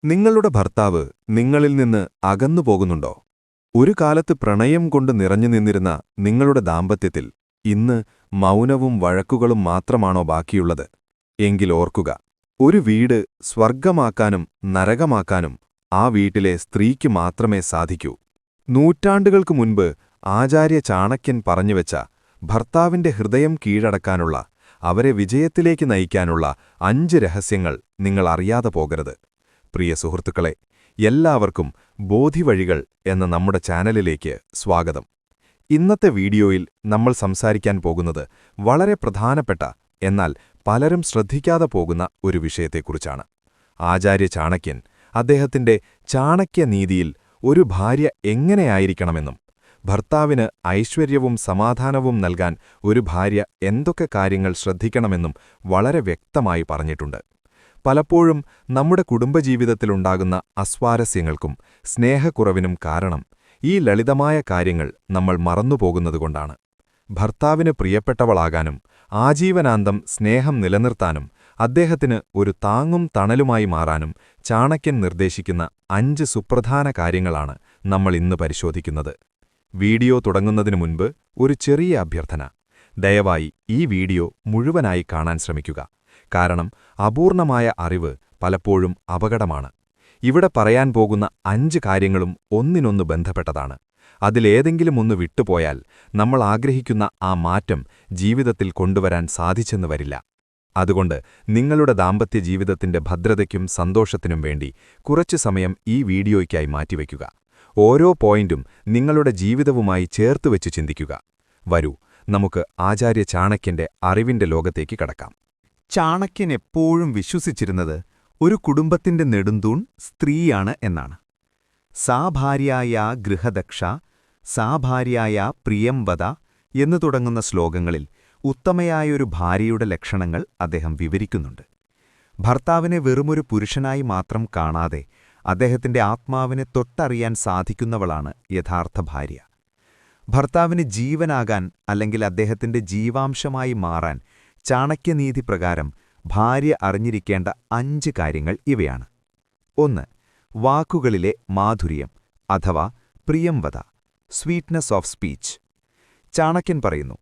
നിങ്ങളുടെ ഭർത്താവ് നിങ്ങളിൽ നിന്ന് അകന്നുപോകുന്നുണ്ടോ? ഒരു കാലത്ത് പ്രണയം കൊണ്ട് നിറഞ്ഞു നിന്നിരുന്ന നിങ്ങളുടെ ദാമ്പത്യത്തിൽ ഇന്ന് മൗനവും വഴക്കുകളും മാത്രമാണോ ബാക്കിയുള്ളത്? എങ്കിൽ ഓർക്കുക, ഒരു വീട് സ്വർഗമാക്കാനും നരകമാക്കാനും ആ വീട്ടിലെ സ്ത്രീക്ക് മാത്രമേ സാധിക്കൂ. നൂറ്റാണ്ടുകൾക്ക് മുൻപ് ആചാര്യ ചാണക്യൻ പറഞ്ഞുവെച്ച ഭർത്താവിന്റെ ഹൃദയം കീഴടക്കാനുള്ള, അവരെ വിജയത്തിലേക്ക് നയിക്കാനുള്ള 5 രഹസ്യങ്ങൾ നിങ്ങൾ അറിയാതെ പോകരുത്. പ്രിയ സുഹൃത്തുക്കളെ, എല്ലാവർക്കും ബോധിവഴികൾ എന്ന നമ്മുടെ ചാനലിലേക്ക് സ്വാഗതം. ഇന്നത്തെ വീഡിയോയിൽ നമ്മൾ സംസാരിക്കാൻ പോകുന്നത് വളരെ പ്രധാനപ്പെട്ട, എന്നാൽ പലരും ശ്രദ്ധിക്കാതെ പോകുന്ന ഒരു വിഷയത്തെക്കുറിച്ചാണ്. ആചാര്യ ചാണക്യൻ അദ്ദേഹത്തിന്റെ ചാണക്യനീതിയിൽ ഒരു ഭാര്യ എങ്ങനെയായിരിക്കണമെന്നും ഭർത്താവിന് ഐശ്വര്യവും സമാധാനവും നൽകാൻ ഒരു ഭാര്യ എന്തൊക്കെ കാര്യങ്ങൾ ശ്രദ്ധിക്കണമെന്നും വളരെ വ്യക്തമായി പറഞ്ഞിട്ടുണ്ട്. പലപ്പോഴും നമ്മുടെ കുടുംബജീവിതത്തിലുണ്ടാകുന്ന അസ്വാരസ്യങ്ങൾക്കും സ്നേഹക്കുറവിനും കാരണം ഈ ലളിതമായ കാര്യങ്ങൾ നമ്മൾ മറന്നുപോകുന്നതുകൊണ്ടാണ്. ഭർത്താവിന് പ്രിയപ്പെട്ടവളാകാനും ആജീവനാന്തം സ്നേഹം നിലനിർത്താനും അദ്ദേഹത്തിന് ഒരു താങ്ങും തണലുമായി മാറാനും ചാണക്യൻ നിർദ്ദേശിക്കുന്ന 5 സുപ്രധാന കാര്യങ്ങളാണ് നമ്മൾ ഇന്ന് പരിശോധിക്കുന്നത്. വീഡിയോ തുടങ്ങുന്നതിനു മുൻപ് ഒരു ചെറിയ അഭ്യർത്ഥന: ദയവായി ഈ വീഡിയോ മുഴുവനായി കാണാൻ ശ്രമിക്കുക. കാരണം അപൂർണമായ അറിവ് പലപ്പോഴും അപകടമാണ്. ഇവിടെ പറയാൻ പോകുന്ന 5 കാര്യങ്ങളും ഒന്നിനൊന്ന് ബന്ധപ്പെട്ടതാണ്. അതിലേതെങ്കിലും ഒന്ന് വിട്ടുപോയാൽ നമ്മൾ ആഗ്രഹിക്കുന്ന ആ മാറ്റം ജീവിതത്തിൽ കൊണ്ടുവരാൻ സാധിച്ചെന്ന് വരില്ല. അതുകൊണ്ട് നിങ്ങളുടെ ദാമ്പത്യ ജീവിതത്തിന്റെ ഭദ്രതയ്ക്കും സന്തോഷത്തിനും വേണ്ടി കുറച്ചു സമയം ഈ വീഡിയോയ്ക്കായി മാറ്റിവെക്കുക. ഓരോ പോയിന്റും നിങ്ങളുടെ ജീവിതവുമായി ചേർത്തുവെച്ച് ചിന്തിക്കുക. വരൂ, നമുക്ക് ആചാര്യ ചാണക്യന്റെ അറിവിന്റെ ലോകത്തേക്ക് കടക്കാം. ചാണക്യൻ എപ്പോഴും വിശ്വസിച്ചിരുന്നത് ഒരു കുടുംബത്തിന്റെ നെടുന്തൂൺ സ്ത്രീയാണ് എന്നാണ്. സാ ഭാര്യായ ഗൃഹദക്ഷ, സാ ഭാര്യായ പ്രിയം വദ എന്നു തുടങ്ങുന്ന ശ്ലോകങ്ങളിൽ ഉത്തമയായൊരു ഭാര്യയുടെ ലക്ഷണങ്ങൾ അദ്ദേഹം വിവരിക്കുന്നുണ്ട്. ഭർത്താവിനെ വെറുമൊരു പുരുഷനായി മാത്രം കാണാതെ അദ്ദേഹത്തിന്റെ ആത്മാവിനെ തൊട്ടറിയാൻ സാധിക്കുന്നവളാണ് യഥാർത്ഥ ഭാര്യ. ഭർത്താവിന് ജീവനാകാൻ, അല്ലെങ്കിൽ അദ്ദേഹത്തിന്റെ ജീവാംശമായി മാറാൻ ചാണക്യനീതി പ്രകാരം ഭാര്യ അറിഞ്ഞിരിക്കേണ്ട 5 കാര്യങ്ങൾ ഇവയാണ്. 1. വാക്കുകളിലെ മാധുര്യം അഥവാ പ്രിയംവദ, സ്വീറ്റ്നസ് ഓഫ് സ്പീച്ച്. ചാണക്യൻ പറയുന്നു,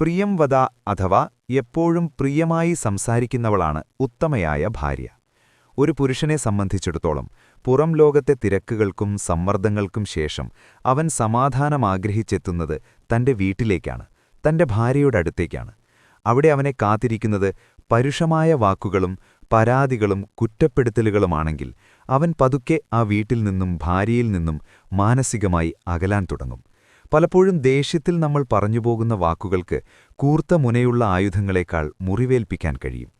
പ്രിയംവദ അഥവാ എപ്പോഴും പ്രിയമായി സംസാരിക്കുന്നവളാണ് ഉത്തമയായ ഭാര്യ. ഒരു പുരുഷനെ സംബന്ധിച്ചിടത്തോളം പുറം ലോകത്തെ തിരക്കുകൾക്കും സമ്മർദ്ദങ്ങൾക്കും ശേഷം അവൻ സമാധാനം ആഗ്രഹിച്ചെത്തുന്നത് തന്റെ വീട്ടിലേക്കാണ്, തന്റെ ഭാര്യയുടെ അടുത്തേക്കാണ്. അവിടെ അവനെ കാത്തിരിക്കുന്നത് പരുഷമായ വാക്കുകളും പരാതികളും കുറ്റപ്പെടുത്തലുകളുമാണെങ്കിൽ അവൻ പതുക്കെ ആ വീട്ടിൽ നിന്നും ഭാര്യയിൽ നിന്നും മാനസികമായി അകലാൻ തുടങ്ങും. പലപ്പോഴും ദേഷ്യത്തിൽ നമ്മൾ പറഞ്ഞുപോകുന്ന വാക്കുകൾക്ക് കൂർത്ത മുനയുള്ള ആയുധങ്ങളെക്കാൾ മുറിവേൽപ്പിക്കാൻ കഴിയും.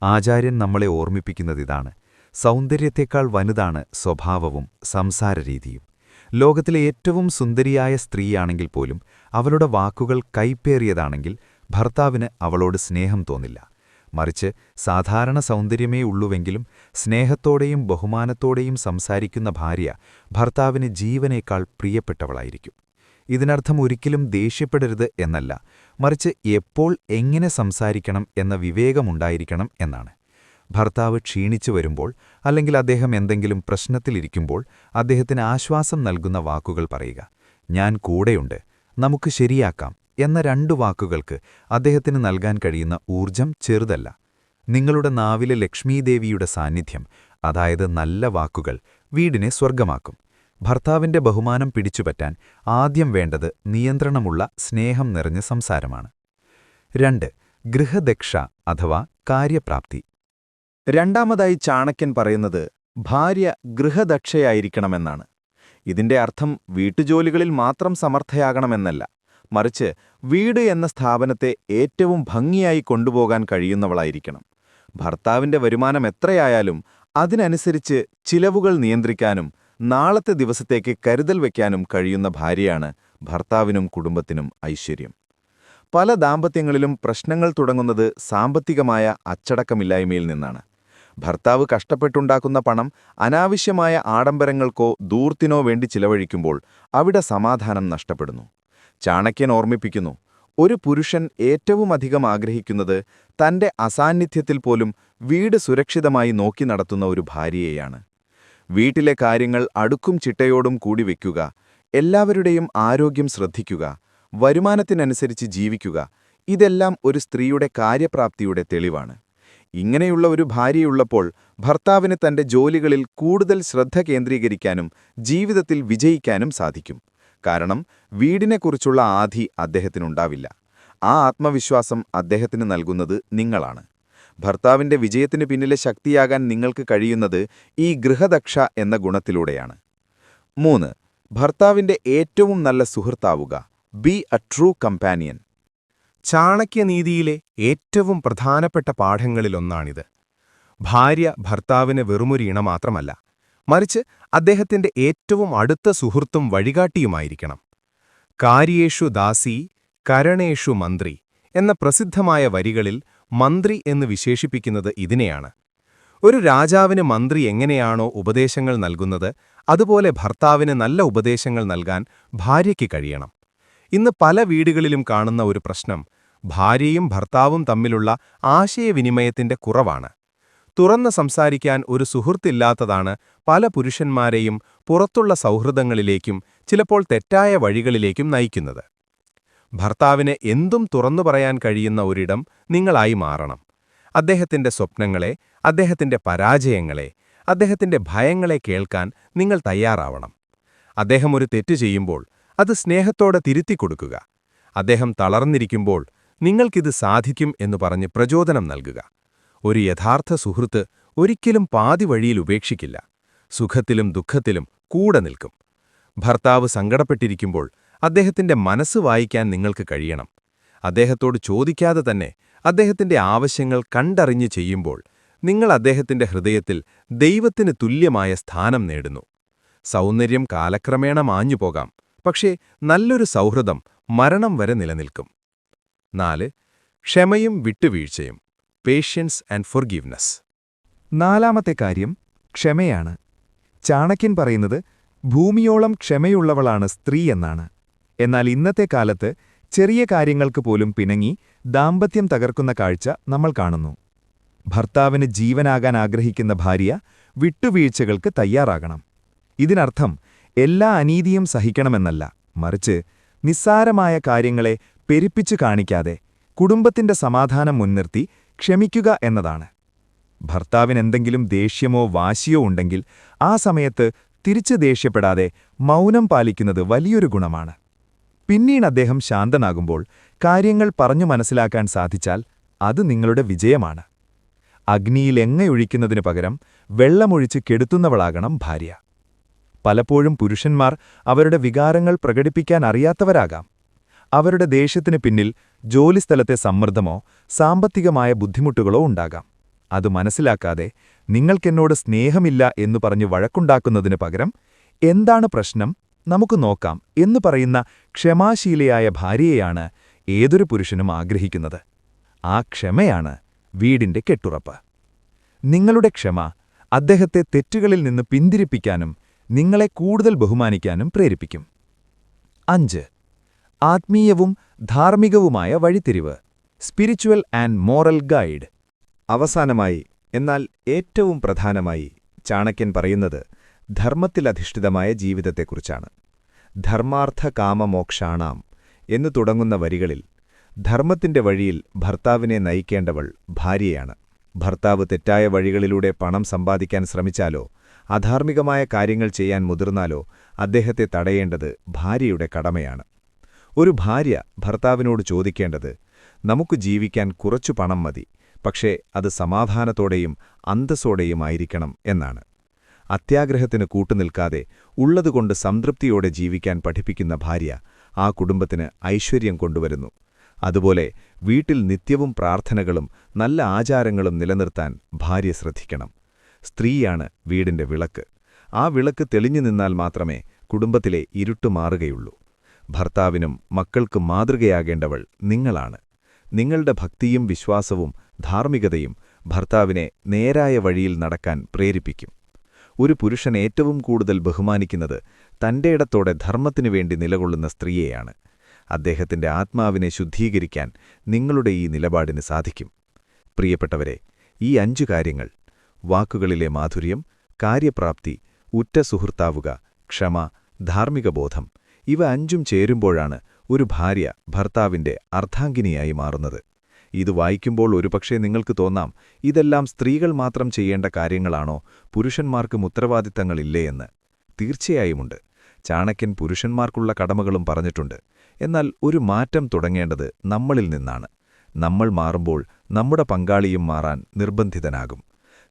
ആചാര്യൻ നമ്മളെ ഓർമ്മിപ്പിക്കുന്നതിതാണ്: സൗന്ദര്യത്തെക്കാൾ വലുതാണ് സ്വഭാവവും സംസാരരീതിയും. ലോകത്തിലെ ഏറ്റവും സുന്ദരിയായ സ്ത്രീയാണെങ്കിൽ പോലും അവളുടെ വാക്കുകൾ കൈപ്പേറിയതാണെങ്കിൽ ഭർത്താവിന് അവളോട് സ്നേഹം തോന്നില്ല. മറിച്ച് സാധാരണ സൗന്ദര്യമേ ഉള്ളുവെങ്കിലും സ്നേഹത്തോടെയും ബഹുമാനത്തോടെയും സംസാരിക്കുന്ന ഭാര്യ ഭർത്താവിന് ജീവനേക്കാൾ പ്രിയപ്പെട്ടവളായിരിക്കും. ഇതിനർത്ഥം ഒരിക്കലും ദേഷ്യപ്പെടരുത് എന്നല്ല, മറിച്ച് എപ്പോൾ എങ്ങനെ സംസാരിക്കണം എന്ന വിവേകമുണ്ടായിരിക്കണം എന്നാണ്. ഭർത്താവ് ക്ഷീണിച്ചു വരുമ്പോൾ, അല്ലെങ്കിൽ അദ്ദേഹം എന്തെങ്കിലും പ്രശ്നത്തിലിരിക്കുമ്പോൾ അദ്ദേഹത്തിന് ആശ്വാസം നൽകുന്ന വാക്കുകൾ പറയുക. ഞാൻ കൂടെയുണ്ട്, നമുക്ക് ശരിയാക്കാം എന്ന 2 വാക്കുകൾക്ക് അദ്ദേഹത്തിന് നൽകാൻ കഴിയുന്ന ഊർജം ചെറുതല്ല. നിങ്ങളുടെ നാവിലെ ലക്ഷ്മീദേവിയുടെ സാന്നിധ്യം, അതായത് നല്ല വാക്കുകൾ, വീടിനെ സ്വർഗമാക്കും. ഭർത്താവിന്റെ ബഹുമാനം പിടിച്ചുപറ്റാൻ ആദ്യം വേണ്ടത് നിയന്ത്രണമുള്ള സ്നേഹം നിറഞ്ഞ സംസാരമാണ്. 2. ഗൃഹദക്ഷ അഥവാ കാര്യപ്രാപ്തി. രണ്ടാമതായി ചാണക്യൻ പറയുന്നത് ഭാര്യ ഗൃഹദക്ഷയായിരിക്കണമെന്നാണ്. ഇതിന്റെ അർത്ഥം വീട്ടുജോലികളിൽ മാത്രം സമർത്ഥയാകണമെന്നല്ല, മറിച്ച് വീട് എന്ന സ്ഥാപനത്തെ ഏറ്റവും ഭംഗിയായി കൊണ്ടുപോകാൻ കഴിയുന്നവളായിരിക്കണം. ഭർത്താവിന്റെ വരുമാനം എത്രയായാലും അതിനനുസരിച്ച് ചിലവുകൾ നിയന്ത്രിക്കാനും നാളത്തെ ദിവസത്തേക്ക് കരുതൽ വയ്ക്കാനും കഴിയുന്ന ഭാര്യയാണ് ഭർത്താവിനും കുടുംബത്തിനും ഐശ്വര്യം. പല ദാമ്പത്യങ്ങളിലും പ്രശ്നങ്ങൾ തുടങ്ങുന്നത് സാമ്പത്തികമായ അച്ചടക്കമില്ലായ്മയിൽ നിന്നാണ്. ഭർത്താവ് കഷ്ടപ്പെട്ടുണ്ടാക്കുന്ന പണം അനാവശ്യമായ ആഡംബരങ്ങൾക്കോ ദൂർത്തിനോ വേണ്ടി ചിലവഴിക്കുമ്പോൾ അവിടെ സമാധാനം നഷ്ടപ്പെടുന്നു. ചാണക്യൻ ഓർമ്മിപ്പിക്കുന്നു, ഒരു പുരുഷൻ ഏറ്റവുമധികം ആഗ്രഹിക്കുന്നത് തന്റെ അസാന്നിധ്യത്തിൽ പോലും വീട് സുരക്ഷിതമായി നോക്കി നടത്തുന്ന ഒരു ഭാര്യയെയാണ്. വീട്ടിലെ കാര്യങ്ങൾ അടുക്കും ചിട്ടയോടും കൂടി വയ്ക്കുക, എല്ലാവരുടെയും ആരോഗ്യം ശ്രദ്ധിക്കുക, വരുമാനത്തിനനുസരിച്ച് ജീവിക്കുക, ഇതെല്ലാം ഒരു സ്ത്രീയുടെ കാര്യപ്രാപ്തിയുടെ തെളിവാണ്. ഇങ്ങനെയുള്ള ഒരു ഭാര്യയുള്ളപ്പോൾ ഭർത്താവിന് തന്റെ ജോലികളിൽ കൂടുതൽ ശ്രദ്ധ കേന്ദ്രീകരിക്കാനും ജീവിതത്തിൽ വിജയിക്കാനും സാധിക്കും. കാരണം വീടിനെക്കുറിച്ചുള്ള ആധി അദ്ദേഹത്തിനുണ്ടാവില്ല. ആ ആത്മവിശ്വാസം അദ്ദേഹത്തിന് നൽകുന്നത് നിങ്ങളാണ്. ഭർത്താവിന്റെ വിജയത്തിന് പിന്നിലെ ശക്തിയാകാൻ നിങ്ങൾക്ക് കഴിയുന്നത് ഈ ഗൃഹദക്ഷ എന്ന ഗുണത്തിലൂടെയാണ്. 3. ഭർത്താവിന്റെ ഏറ്റവും നല്ല സുഹൃത്താവുക. Be a true companion. ചാണക്യനീതിയിലെ ഏറ്റവും പ്രധാനപ്പെട്ട പാഠങ്ങളിലൊന്നാണിത്. ഭാര്യ ഭർത്താവിന് വെറുമൊരു ഇണ മാത്രമല്ല, മറിച്ച് അദ്ദേഹത്തിന്റെ ഏറ്റവും അടുത്ത സുഹൃത്തും വഴികാട്ടിയുമായിരിക്കണം. കാര്യേഷു ദാസി കരണേഷു മന്ത്രി എന്ന പ്രസിദ്ധമായ വരികളിൽ മന്ത്രി എന്ന് വിശേഷിപ്പിക്കുന്നത് ഇതിനെയാണ്. ഒരു രാജാവിന് മന്ത്രി എങ്ങനെയാണോ ഉപദേശങ്ങൾ നൽകുന്നത്, അതുപോലെ ഭർത്താവിന് നല്ല ഉപദേശങ്ങൾ നൽകാൻ ഭാര്യയ്ക്ക് കഴിയണം. ഇന്ന് പല വീടുകളിലും കാണുന്ന ഒരു പ്രശ്നം ഭാര്യയും ഭർത്താവും തമ്മിലുള്ള ആശയവിനിമയത്തിന്റെ കുറവാണ്. തുറന്ന് സംസാരിക്കാൻ ഒരു സുഹൃത്തില്ലാത്തതാണ് പല പുരുഷന്മാരെയും പുറത്തുള്ള സൗഹൃദങ്ങളിലേക്കും ചിലപ്പോൾ തെറ്റായ വഴികളിലേക്കും നയിക്കുന്നത്. ഭർത്താവിന് എന്തും തുറന്നു പറയാൻ കഴിയുന്ന ഒരിടം നിങ്ങളായി മാറണം. അദ്ദേഹത്തിന്റെ സ്വപ്നങ്ങളെ, അദ്ദേഹത്തിന്റെ പരാജയങ്ങളെ, അദ്ദേഹത്തിന്റെ ഭയങ്ങളെ കേൾക്കാൻ നിങ്ങൾ തയ്യാറാവണം. അദ്ദേഹം ഒരു തെറ്റ് ചെയ്യുമ്പോൾ അത് സ്നേഹത്തോടെ തിരുത്തിക്കൊടുക്കുക. അദ്ദേഹം തളർന്നിരിക്കുമ്പോൾ നിങ്ങൾക്കിത് സാധിക്കും എന്നു പറഞ്ഞ് പ്രചോദനം നൽകുക. ഒരു യഥാർത്ഥ സുഹൃത്ത് ഒരിക്കലും പാതി വഴിയിൽ ഉപേക്ഷിക്കില്ല. സുഖത്തിലും ദുഃഖത്തിലും കൂടെ നിൽക്കും. ഭർത്താവ് സങ്കടപ്പെട്ടിരിക്കുമ്പോൾ അദ്ദേഹത്തിന്റെ മനസ്സ് വായിക്കാൻ നിങ്ങൾക്ക് കഴിയണം. അദ്ദേഹത്തോട് ചോദിക്കാതെ തന്നെ അദ്ദേഹത്തിന്റെ ആവശ്യങ്ങൾ കണ്ടറിഞ്ഞ് ചെയ്യുമ്പോൾ നിങ്ങൾ അദ്ദേഹത്തിന്റെ ഹൃദയത്തിൽ ദൈവത്തിന് തുല്യമായ സ്ഥാനം നേടുന്നു. സൗന്ദര്യം കാലക്രമേണ മാഞ്ഞുപോകാം, പക്ഷേ നല്ലൊരു സൗഹൃദം മരണം വരെ നിലനിൽക്കും. 4. ക്ഷമയും വിട്ടുവീഴ്ചയും. Patience and forgiveness. 4-ാമത്തെ കാര്യം ക്ഷമയാണ്. ചാണക്യൻ പറയുന്നത് ഭൂമിയോളം ക്ഷമയുള്ളവളാണ് സ്ത്രീ എന്നാണ്. എന്നാൽ ഇന്നത്തെ കാലത്ത് ചെറിയ കാര്യങ്ങൾക്ക് പോലും പിണങ്ങി ദാമ്പത്യം തകർക്കുന്ന കാഴ്ച നമ്മൾ കാണുന്നു. ഭർത്താവിന് ജീവനാകാൻ ആഗ്രഹിക്കുന്ന ഭാര്യ വിട്ടുവീഴ്ചകൾക്ക് തയ്യാറാകണം. ഇതിനർത്ഥം എല്ലാ അനീതിയും സഹിക്കണമെന്നല്ല, മറിച്ച് നിസ്സാരമായ കാര്യങ്ങളെ പെരുപ്പിച്ചു കാണിക്കാതെ കുടുംബത്തിന്റെ സമാധാനം മുൻനിർത്തി ക്ഷമിക്കുക എന്നതാണ്. ഭർത്താവിനെന്തെങ്കിലും ദേഷ്യമോ വാശിയോ ഉണ്ടെങ്കിൽ ആ സമയത്ത് തിരിച്ച് ദേഷ്യപ്പെടാതെ മൗനം പാലിക്കുന്നത് വലിയൊരു ഗുണമാണ്. പിന്നീട് അദ്ദേഹം ശാന്തനാകുമ്പോൾ കാര്യങ്ങൾ പറഞ്ഞു മനസ്സിലാക്കാൻ സാധിച്ചാൽ അത് നിങ്ങളുടെ വിജയമാണ്. അഗ്നിയിൽ എണ്ണയൊഴിക്കുന്നതിനു പകരം വെള്ളമൊഴിച്ച് കെടുത്തുന്നവളാകണം ഭാര്യ. പലപ്പോഴും പുരുഷന്മാർ അവരുടെ വികാരങ്ങൾ പ്രകടിപ്പിക്കാൻ അറിയാത്തവരാകാം. അവരുടെ ദേഷ്യത്തിന് പിന്നിൽ ജോലിസ്ഥലത്തെ സമ്മർദ്ദമോ സാമ്പത്തികമായ ബുദ്ധിമുട്ടുകളോ ഉണ്ടാകാം. അത് മനസ്സിലാക്കാതെ നിങ്ങൾക്കെന്നോട് സ്നേഹമില്ല എന്നു പറഞ്ഞ് വഴക്കുണ്ടാക്കുന്നതിനു പകരം എന്താണ് പ്രശ്നം, നമുക്ക് നോക്കാം എന്നു പറയുന്ന ക്ഷമാശീലയായ ഭാര്യയെയാണ് ഏതൊരു പുരുഷനും ആഗ്രഹിക്കുന്നത്. ആ ക്ഷമയാണ് വീടിന്റെ കെട്ടുറപ്പ്. നിങ്ങളുടെ ക്ഷമ അദ്ദേഹത്തെ തെറ്റുകളിൽ നിന്ന് പിന്തിരിപ്പിക്കാനും നിങ്ങളെ കൂടുതൽ ബഹുമാനിക്കാനും പ്രേരിപ്പിക്കും. 5. ആത്മീയവും ധാർമ്മികവുമായ വഴിത്തിരിവ്. Spiritual and moral guide. അവസാനമായി, എന്നാൽ ഏറ്റവും പ്രധാനമായി, ചാണക്യൻ പറയുന്നത് ധർമ്മത്തിലധിഷ്ഠിതമായ ജീവിതത്തെക്കുറിച്ചാണ്. ധർമാർത്ഥ കാമമോക്ഷാണാം എന്നു തുടങ്ങുന്ന വരികളിൽ ധർമ്മത്തിന്റെ വഴിയിൽ ഭർത്താവിനെ നയിക്കേണ്ടവൾ ഭാര്യയാണ്. ഭർത്താവ് തെറ്റായ വഴികളിലൂടെ പണം സമ്പാദിക്കാൻ ശ്രമിച്ചാലോ അധാർമികമായ കാര്യങ്ങൾ ചെയ്യാൻ മുതിർന്നാലോ അദ്ദേഹത്തെ തടയേണ്ടത് ഭാര്യയുടെ കടമയാണ്. ഒരു ഭാര്യ ഭർത്താവിനോട് ചോദിക്കേണ്ടത്, നമുക്ക് ജീവിക്കാൻ കുറച്ചു പണം മതി, പക്ഷേ അത് സമാധാനത്തോടെയും അന്തസ്സോടെയും ആയിരിക്കണം എന്നാണ്. അത്യാഗ്രഹത്തിന് കൂട്ടുനിൽക്കാതെ ഉള്ളതുകൊണ്ട് സംതൃപ്തിയോടെ ജീവിക്കാൻ പഠിപ്പിക്കുന്ന ഭാര്യ ആ കുടുംബത്തിന് ഐശ്വര്യം കൊണ്ടുവരുന്നു. അതുപോലെ വീട്ടിൽ നിത്യവും പ്രാർത്ഥനകളും നല്ല ആചാരങ്ങളും നിലനിർത്താൻ ഭാര്യ ശ്രദ്ധിക്കണം. സ്ത്രീയാണ് വീടിന്റെ വിളക്ക്. ആ വിളക്ക് തെളിഞ്ഞു നിന്നാൽ മാത്രമേ കുടുംബത്തിലെ ഇരുട്ട് മാറുകയുള്ളൂ. ഭർത്താവിനും മക്കൾക്കും മാതൃകയാകേണ്ടവൾ നിങ്ങളാണ്. നിങ്ങളുടെ ഭക്തിയും വിശ്വാസവും ധാർമ്മികതയും ഭർത്താവിനെ നേരായ വഴിയിൽ നടക്കാൻ പ്രേരിപ്പിക്കും. ഒരു പുരുഷൻ ഏറ്റവും കൂടുതൽ ബഹുമാനിക്കുന്നത് തന്റെ ഇടത്തോടെ ധർമ്മത്തിനു വേണ്ടി നിലകൊള്ളുന്ന സ്ത്രീയെയാണ്. അദ്ദേഹത്തിന്റെ ആത്മാവിനെ ശുദ്ധീകരിക്കാൻ നിങ്ങളുടെ ഈ നിലപാടിന് സാധിക്കും. പ്രിയപ്പെട്ടവരെ, ഈ 5 കാര്യങ്ങൾ, വാക്കുകളിലെ മാധുര്യം, കാര്യപ്രാപ്തി, ഉറ്റ സുഹൃത്താവുക, ക്ഷമ, ധാർമ്മികബോധം ഇവ 5ഉം ചേരുമ്പോഴാണ് ഒരു ഭാര്യ ഭർത്താവിന്റെ അർദ്ധാംഗിനിയായി മാറുന്നത്. ഇത് വായിക്കുമ്പോൾ ഒരുപക്ഷേ നിങ്ങൾക്ക് തോന്നാം, ഇതെല്ലാം സ്ത്രീകൾ മാത്രം ചെയ്യേണ്ട കാര്യങ്ങളാണോ, പുരുഷന്മാർക്കും ഉത്തരവാദിത്തങ്ങളില്ലേ എന്ന്. തീർച്ചയായുമുണ്ട്. ചാണക്യൻ പുരുഷന്മാർക്കുള്ള കടമകളും പറഞ്ഞിട്ടുണ്ട്. എന്നാൽ ഒരു മാറ്റം തുടങ്ങേണ്ടത് നമ്മളിൽ നിന്നാണ്. നമ്മൾ മാറുമ്പോൾ നമ്മുടെ പങ്കാളിയും മാറാൻ നിർബന്ധിതനാകും.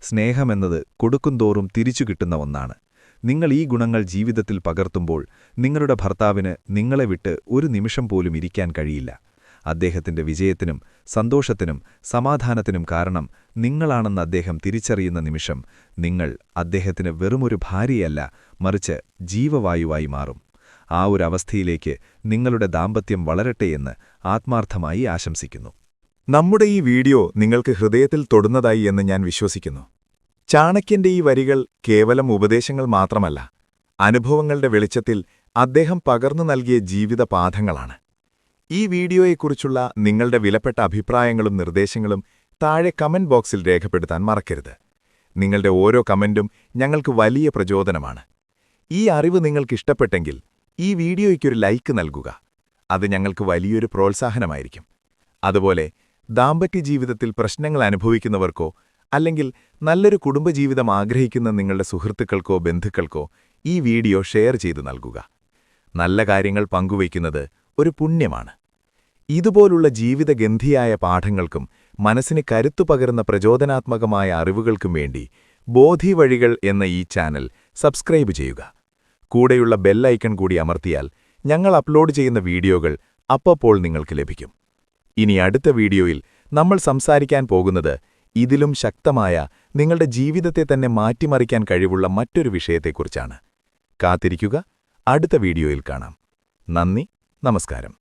സ്നേഹമെന്നത് കൊടുക്കുംതോറും തിരിച്ചു കിട്ടുന്ന ഒന്നാണ്. നിങ്ങൾ ഈ ഗുണങ്ങൾ ജീവിതത്തിൽ പകർത്തുമ്പോൾ നിങ്ങളുടെ ഭർത്താവിന് നിങ്ങളെ വിട്ട് ഒരു നിമിഷം പോലും ഇരിക്കാൻ കഴിയില്ല. അദ്ദേഹത്തിന്റെ വിജയത്തിനും സന്തോഷത്തിനും സമാധാനത്തിനും കാരണം നിങ്ങളാണെന്ന് അദ്ദേഹം തിരിച്ചറിയുന്ന നിമിഷം നിങ്ങൾ അദ്ദേഹത്തിന് വെറുമൊരു ഭാര്യയല്ല, മറിച്ച് ജീവവായുവായി മാറും. ആ ഒരു അവസ്ഥയിലേക്ക് നിങ്ങളുടെ ദാമ്പത്യം വളരട്ടെയെന്ന് ആത്മാർത്ഥമായി ആശംസിക്കുന്നു. നമ്മുടെ ഈ വീഡിയോ നിങ്ങൾക്ക് ഹൃദയത്തിൽ തൊടുന്നതായി എന്ന് ഞാൻ വിശ്വസിക്കുന്നു. ചാണക്യന്റെ ഈ വരികൾ കേവലം ഉപദേശങ്ങൾ മാത്രമല്ല, അനുഭവങ്ങളുടെ വെളിച്ചത്തിൽ അദ്ദേഹം പകർന്നു നൽകിയ ജീവിത പാഠങ്ങളാണ്. ഈ വീഡിയോയെക്കുറിച്ചുള്ള നിങ്ങളുടെ വിലപ്പെട്ട അഭിപ്രായങ്ങളും നിർദ്ദേശങ്ങളും താഴെ കമന്റ് ബോക്സിൽ രേഖപ്പെടുത്താൻ മറക്കരുത്. നിങ്ങളുടെ ഓരോ കമന്റും ഞങ്ങൾക്ക് വലിയ പ്രചോദനമാണ്. ഈ അറിവ് നിങ്ങൾക്കിഷ്ടപ്പെട്ടെങ്കിൽ ഈ വീഡിയോയ്ക്കൊരു ലൈക്ക് നൽകുക. അത് ഞങ്ങൾക്ക് വലിയൊരു പ്രോത്സാഹനമായിരിക്കും. അതുപോലെ ദാമ്പത്യ ജീവിതത്തിൽ പ്രശ്നങ്ങൾ അനുഭവിക്കുന്നവർക്കോ അല്ലെങ്കിൽ നല്ലൊരു കുടുംബജീവിതം ആഗ്രഹിക്കുന്ന നിങ്ങളുടെ സുഹൃത്തുക്കൾക്കോ ബന്ധുക്കൾക്കോ ഈ വീഡിയോ ഷെയർ ചെയ്തു നൽകുക. നല്ല കാര്യങ്ങൾ പങ്കുവയ്ക്കുന്നത് ഒരു പുണ്യമാണ്. ഇതുപോലുള്ള ജീവിതഗന്ധിയായ പാഠങ്ങൾക്കും മനസ്സിന് കരുത്തു പകരുന്ന പ്രചോദനാത്മകമായ അറിവുകൾക്കും വേണ്ടി ബോധിവഴികൾ എന്ന ഈ ചാനൽ സബ്സ്ക്രൈബ് ചെയ്യുക. കൂടെയുള്ള ബെൽ ഐക്കൺ കൂടി അമർത്തിയാൽ ഞങ്ങൾ അപ്ലോഡ് ചെയ്യുന്ന വീഡിയോകൾ അപ്പോൾ നിങ്ങൾക്ക് ലഭിക്കും. ഇനി അടുത്ത വീഡിയോയിൽ നമ്മൾ സംസാരിക്കാൻ പോകുന്നത് ഇതിലും ശക്തമായ നിങ്ങളുടെ ജീവിതത്തെ തന്നെ മാറ്റിമറിക്കാൻ കഴിവുള്ള മറ്റൊരു വിഷയത്തെക്കുറിച്ചാണ്. കാത്തിരിക്കുക. അടുത്ത വീഡിയോയിൽ കാണാം. നന്ദി, നമസ്കാരം.